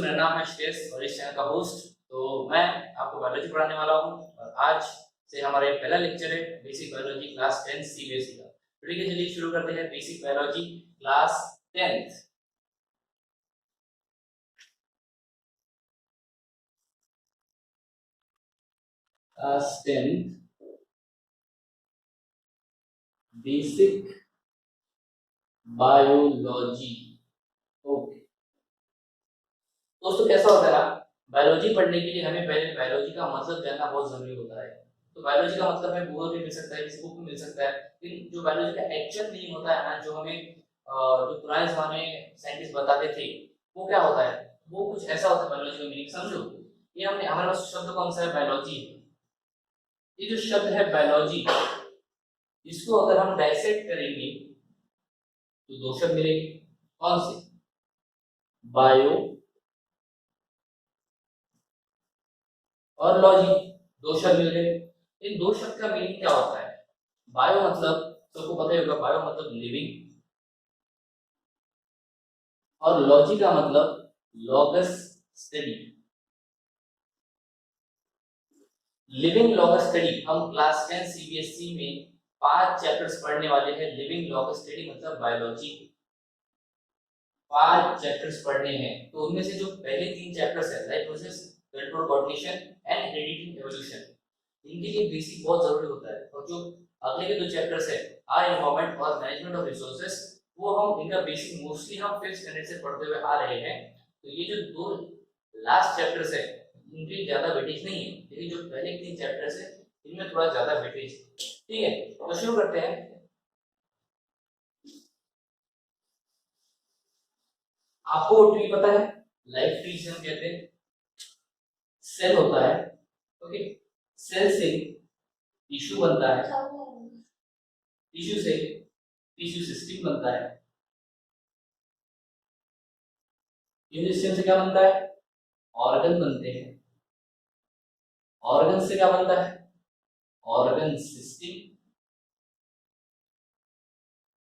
मेरा नाम है श्रेयस और इस चैनल का होस्ट। तो मैं आपको बायोलॉजी पढ़ाने वाला हूँ और आज से हमारा एक पहला लेक्चर है बेसिक बायोलॉजी क्लास 10 सीबीएसई का। तो ठीक है, चलिए शुरू करते हैं basic biology class 10th। Class 10th basic biology. Okay दोस्तों, कैसा होता है ना, बायोलॉजी पढ़ने के लिए हमें पहले बायोलॉजी का मतलब जानना बहुत जरूरी होता है। तो बायोलॉजी का मतलब हमें गूगल पे मिल सकता है, किसी बुक में मिल सकता है, लेकिन जो बायोलॉजी का एक्चुअल मीनिंग होता है ना, जो हमें जो पुराने जमाने में साइंटिस्ट बताते थे, वो क्या होता है, वो कुछ ऐसा होता है। बायोलॉजी का मीनिंग समझो। ये हमने हमारे पास शब्द कौन सा है, बायोलॉजी। ये जो शब्द है बायोलॉजी, इसको अगर हम डाइसेक्ट करेंगे तो दो शब्द मिलेंगे। कौन से? बायो और लॉजी, दो शब्द मिल गए। इन दो शब्द का मीनिंग क्या होता है? बायो मतलब सबको पता ही होगा, बायो मतलब लिविंग, और लॉजी का मतलब logos study, living logos study. हम क्लास 10 सीबीएसई में 5 चैप्टर्स पढ़ने वाले हैं। लिविंग लॉगस स्टडी मतलब बायोलॉजी 5 चैप्टर्स पढ़ने हैं। तो उनमें से जो पहले 3 चैप्टर्स है, life process, control, coordination and heredity evolution, इनके लिए बेसिक बहुत जरूरी होता है। और जो अगले के 2 चैप्टर्स है, आर एनवायरनमेंट और मैनेजमेंट ऑफ रिसोर्सेज, वो हम इनका बेसिक मोस्टली हम 5th स्टैंडर्ड से पढ़ते हुए आ रहे हैं। तो ये जो 2 लास्ट चैप्टर्स है, इनके ज्यादा वेटेज नहीं है, लेकिन जो पहले 3 चैप्टर्स है, इनमें थोड़ा ज्यादा वेटेज। ठीक है, तो शुरू करते हैं। आपको ट्री पता है, लाइफ ट्री से हम कहते हैं। सेल होता है, ओके, सेल से टिश्यू बनता है, टिश्यू से टिश्यू सिस्टम बनता है, इम्यून सिस्टम से क्या बनता है, ऑर्गन बनते हैं, ऑर्गन से क्या बनता है, ऑर्गन सिस्टम,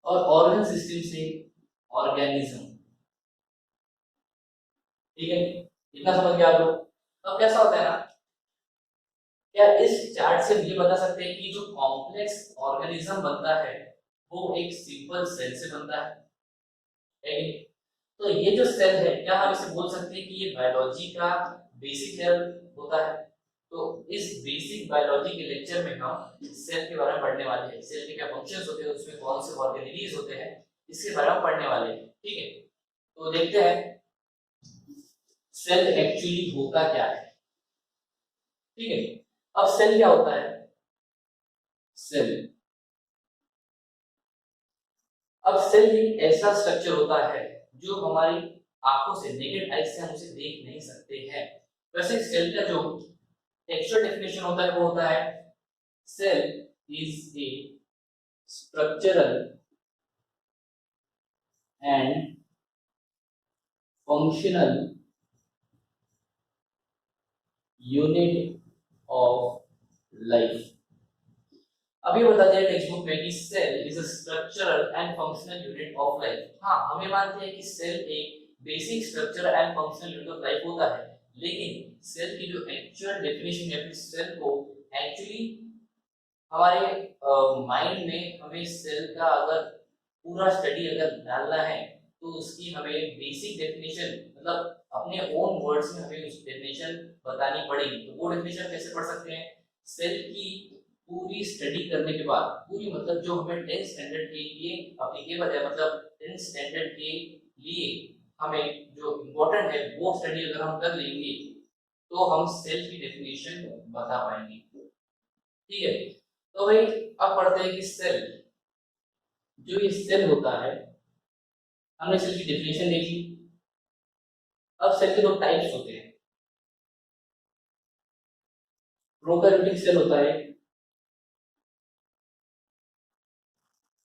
और ऑर्गन सिस्टम से ऑर्गेनिज्म। ठीक है, इतना समझ गया आप लोग। अब कैसा होता है ना, क्या इस चार्ट से ये बता सकते हैं कि जो कॉम्प्लेक्स ऑर्गेनिज्म बनता है वो एक सिंपल सेल से बनता है? तो ये जो सेल है, क्या हम इसे बोल सकते हैं कि ये बायोलॉजी का बेसिक सेल होता है? तो इस बेसिक बायोलॉजी के लेक्चर में हम सेल के बारे में पढ़ने वाले हैं। सेल के क्या फंक्शंस होते हैं, उसमें कौन से ऑर्गेनेलिज होते हैं, इसके बारे में पढ़ने वाले हैं। ठीक है, तो देखते हैं सेल एक्चुअली होता क्या है। ठीक है, अब सेल क्या होता है? सेल, अब सेल एक ऐसा स्ट्रक्चर होता है जो हमारी आंखों से, नेकेड आई से हम उसे देख नहीं सकते हैं। वैसे सेल का जो टेक्सचर डेफिनेशन होता है वो होता है, cell is a structural and functional unit of life. अभी बता दिया टेक्स्ट बुक में कि cell is a structural and functional unit of life. हाँ, हमें मानते हैं कि सेल एक basic structural and functional unit of life होता है, लेकिन सेल की जो एक्चुअल डेफिनेशन है, फिर सेल को एक्चुअली हमारे माइंड में हमें सेल का अगर पूरा स्टडी अगर डालना है, तो उसकी हमें बेसिक डेफिनेशन मतलब अपने ओन वर्ड्स में हमें उस डेफिनेशन बतानी पड़ेगी। तो वो डेफिनेशन कैसे पढ़ सकते हैं? सेल की पूरी स्टडी करने के बाद, पूरी मतलब जो हमें 10th स्टैंडर्ड के लिए एप्लीकेबल है, मतलब 10th स्टैंडर्ड के लिए हमें जो इम्पोर्टेंट है वो स्टडी अगर हम कर लेंगे, तो हम सेल की डेफिनेशन बता पाएंगे। ठीक है, तो भाई अब पढ़ते हैं कि सेल, जो ये सेल होता है, हमने सेल की डेफिनेशन देखी। अब सेल के 2 टाइप्स होते हैं, प्रोकैरियोटिक सेल होता है,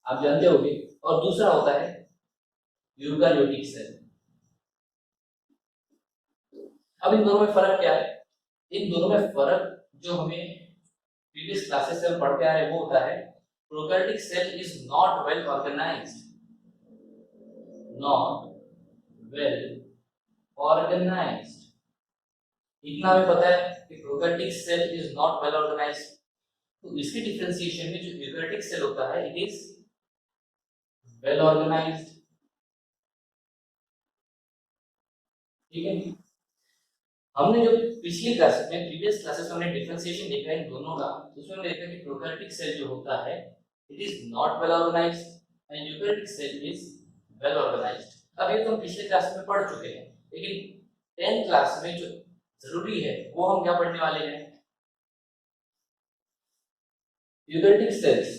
आप जानते होंगे, और दूसरा होता है यूकारियोटिक सेल। अब इन दोनों में फर्क क्या है? इन दोनों में फर्क जो हमें प्रीवियस क्लासेस से हम पढ़ते आ रहे हैं वो होता है, prokaryotic cell is not well organised, not well organised. इतना हमें पता है कि prokaryotic cell is not well organised, तो इसके डिफरेंशिएशन में जो यूकैरियोटिक सेल होता है इट इज वेल ऑर्गेनाइज्ड। ठीक है, हमने जो पिछली क्लास में प्रीवियस क्लासेस में हमने डिफरेंशिएशन देखा है इन दोनों का, उसमें हमने देखा कि प्रोकैरियोटिक सेल जो होता है it is not well organised and eukaryotic cell is well organised. अब ये तो हम पिछले क्लास में पढ़ चुके हैं, लेकिन 10th क्लास में जो जरूरी है वो हम क्या पढ़ने वाले हैं? Eukaryotic cells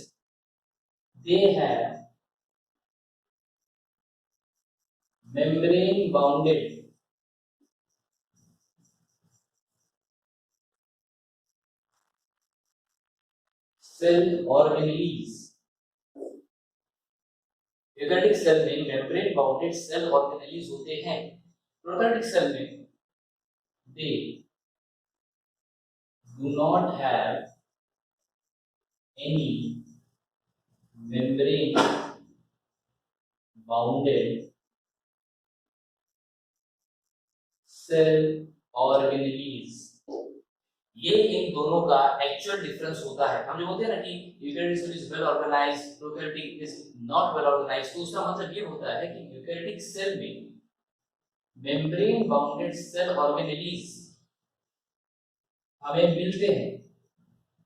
they have membrane bounded cell organelles। Eukaryotic cell में मेम्ब्रेन बाउंडेड सेल ऑर्गेनेलीज होते हैं। प्रोकैरियोटिक सेल में they do not have any membrane bounded cell organelles. ये इन दोनों का एक्चुअल डिफरेंस होता है। हम जो बोलते हैं ना कि eukaryotic cell is well organised, prokaryotic is not well organised, तो उसका मतलब ये होता है कि यूकैरियोटिक सेल में मेम्ब्रेन बाउंडेड सेल ऑर्गेनेलीज हमें मिलते हैं,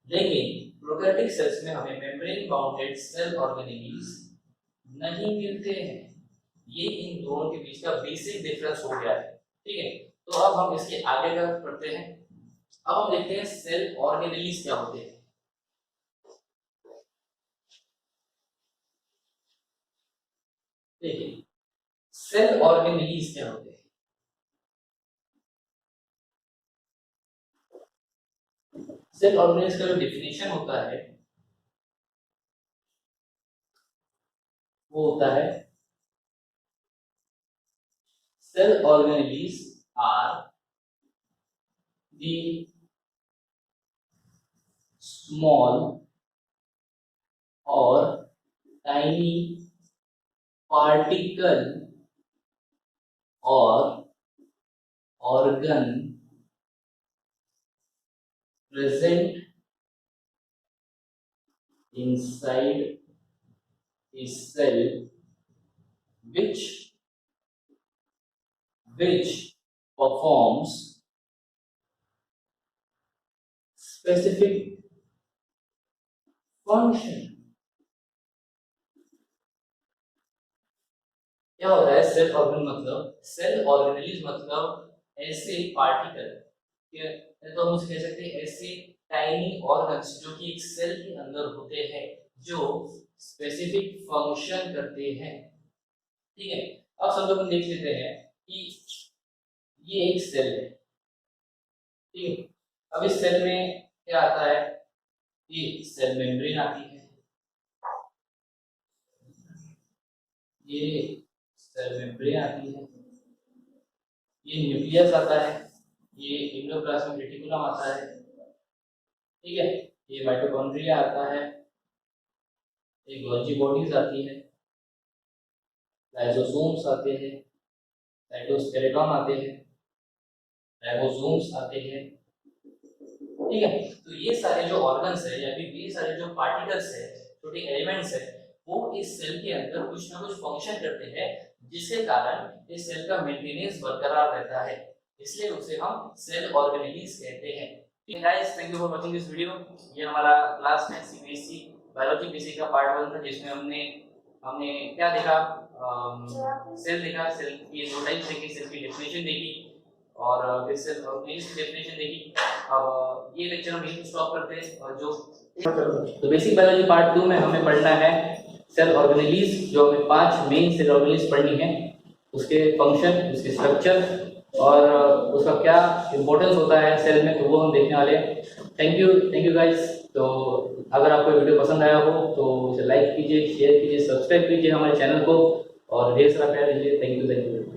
लेकिन प्रोकैरियोटिक सेल्स में हमें मेम्ब्रेन बाउंडेड सेल ऑर्गेनेलीज नहीं मिलते हैं। ये इन दोनों के बीच का बेसिक डिफरेंस हो गया है। ठीक है, तो अब हम इसके आगे का पढ़ते हैं। अब हम देखते हैं सेल ऑर्गेनेलीज क्या होते हैं। देखिए सेल ऑर्गेनेलीज क्या होते हैं। सेल ऑर्गेनेलीज का जो डेफिनेशन होता है वो होता है cell organelles are the small और टाइनी पार्टिकल और organ present inside a cell which performs specific function। क्या होता है सेल ऑर्गन मतलब सेल ऑर्गेनेलीज मतलब ऐसे पार्टिकल, तो हम उसे कह सकते हैं ऐसे टाइनी ऑर्गन्स जो कि एक सेल के अंदर होते हैं जो स्पेसिफिक फंक्शन करते हैं। ठीक है, अब सब लोग देख लेते हैं कि ये एक सेल है। ठीक है, अब इस सेल में क्या आता है? ये सेल मेम्ब्रेन आती है, ये सेल मेम्ब्रेन आती है, ये न्यूक्लियस आता है, ये एंडोप्लाज्मिक रेटिकुलम आता है। ठीक है, ये माइटोकॉन्ड्रिया आता है, ये गोल्गी बॉडीज आती है, लाइसोसोम्स आते हैं, साइटोस्केलेटन आते हैं, राइबोसोम्स आते हैं। ठीक है, तो ये सारे जो ऑर्गन्स है या फिर ये सारे जो पार्टिकल्स है, छोटे एलिमेंट्स है, वो इस सेल के अंदर कुछ ना कुछ फंक्शन करते हैं जिसके कारण इस सेल का मेंटेनेंस बरकरार रहता है, इसलिए उसे हम सेल ऑर्गेनेलीज कहते हैं। ठीक guys, thank you for watching this video. ये हमारा क्लास 10 सीबीएसई बायोलॉजी बेसिक का पार्ट 1 था, जिसमें हमने हमने क्या देखा? सेल देखा, सेल की दो टाइप्स देखी, सेल की डेफिनेशन देखी और फिर सेल ऑर्गेनेलीज की डेफिनेशन देखी। अब ये लेक्चर हम यहीं स्टॉप करते हैं और जो तो बेसिक बायोलॉजी पार्ट 2 में हमें पढ़ना है सेल ऑर्गेनेलीज, जो हमें 5 मेन सेल ऑर्गेनेलीज पढ़नी है, उसके फंक्शन, उसके स्ट्रक्चर और उसका क्या इंपॉर्टेंस होता है सेल में, तो वो हम देखने वाले हैं। Thank you guys. तो अगर आपको वीडियो पसंद आया हो तो उसे लाइक कीजिए, शेयर कीजिए, सब्सक्राइब कीजिए हमारे चैनल को और ढेर सारा प्यार दीजिए। Thank you.